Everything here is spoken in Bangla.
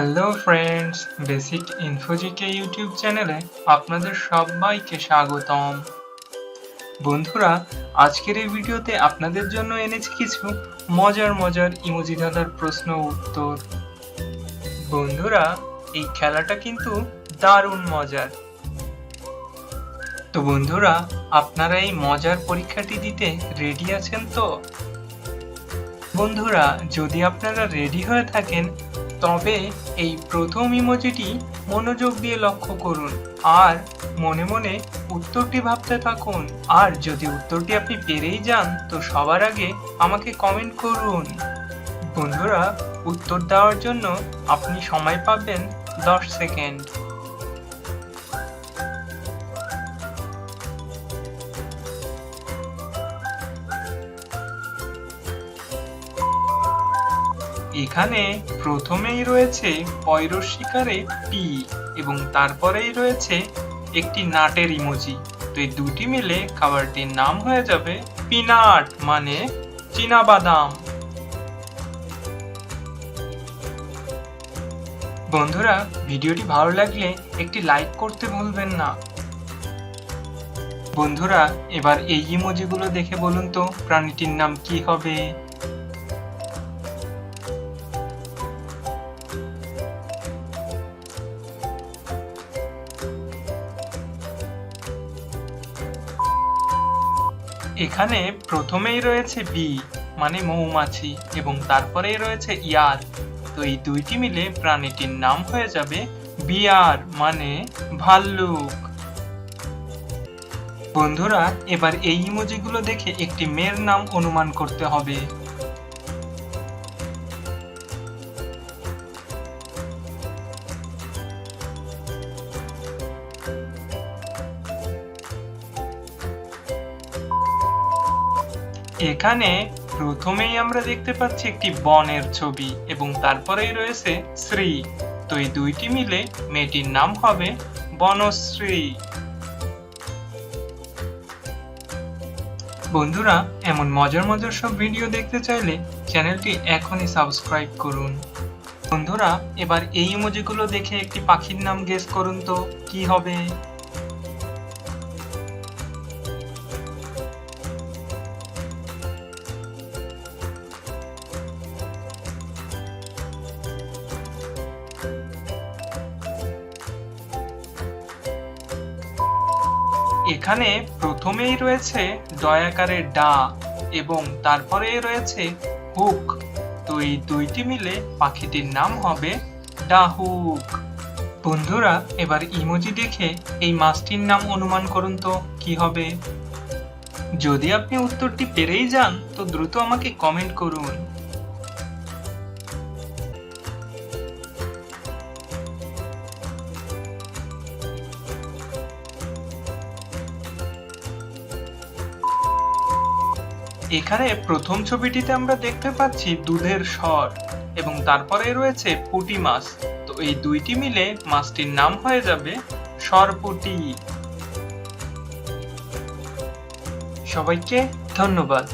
Hello friends, basic info GK YouTube চ্যানেলে আপনাদের সবাইকে স্বাগতম। বন্ধুরা, আজকের এই ভিডিওতে আপনাদের জন্য এনেছি কিছু মজার ইমোজি ধাঁধার প্রশ্ন উত্তর। বন্ধুরা, এই খেলাটা কিন্তু দারুণ মজার। তো বন্ধুরা, আপনারা এই মজার পরীক্ষাটি দিতে রেডি আছেন তো? বন্ধুরা, যদি আপনারা রেডি হয়ে থাকেন তবে এই প্রথম ইমোজিটি মনোযোগ দিয়ে লক্ষ্য করুন আর মনে মনে উত্তরটি ভাবতে থাকুন। আর যদি উত্তরটি আপনি পেরেই যান তো সবার আগে আমাকে কমেন্ট করুন। বন্ধুরা, উত্তর দেওয়ার জন্য আপনি সময় পাবেন 10 সেকেন্ড। এখানে প্রথমেই রয়েছে পয়রোর শিকারে পি এবং তারপরেই রয়েছে একটি নাটের ইমোজি। তো এই দুটি মিলে খাবারটির নাম হয়ে যাবে পিনাট, মানে চীনা বাদাম। বন্ধুরা, ভিডিওটি ভালো লাগলে একটি লাইক করতে ভুলবেন না। বন্ধুরা, এবার এই ইমোজিগুলো দেখে বলুন তো প্রাণীটির নাম কি হবে? এখানে প্রথমেই রয়েছে বি মানে মৌমাছি এবং তারপরেই রয়েছে ইয়ার। তো এই দুইটি মিলে প্রাণীটির নাম হয়ে যাবে বিয়ার, মানে ভাল্লুক। বন্ধুরা, এবার এই ইমোজিগুলো দেখে একটি মেয়ের নাম অনুমান করতে হবে। এখানে প্রথমেই আমরা দেখতে পাচ্ছি একটি বনের ছবি এবং তারপরেই রয়েছে শ্রী। তো এই দুইটি মিলে মেয়েটির নাম হবে বনশ্রী। বন্ধুরা, এমন মজার সব ভিডিও দেখতে চাইলে চ্যানেলটি এখনই সাবস্ক্রাইব করুন। বন্ধুরা, এবার এই ইমোজিগুলো দেখে একটি পাখির নাম গেস করুন তো কি হবে? এখানে প্রথমেই রয়েছে ডয়াকারের ডা এবং তারপরে রয়েছে হুক। তো এই দুইটি মিলে পাখিটির নাম হবে ডাহুক। বন্ধুরা, এবার ইমোজি দেখে এই মাছটির নাম অনুমান করুন তো কি হবে? যদি আপনি উত্তরটি পেরেই যান তো দ্রুত আমাকে কমেন্ট করুন। এখানে প্রথম ছবিটিতে আমরা দেখতে পাচ্ছি দুধের স্বর এবং তারপরে রয়েছে পুঁটি মাছ। তো এই দুইটি মিলে মাছটির নাম হয়ে যাবে সরপুঁটি। সবাইকে ধন্যবাদ।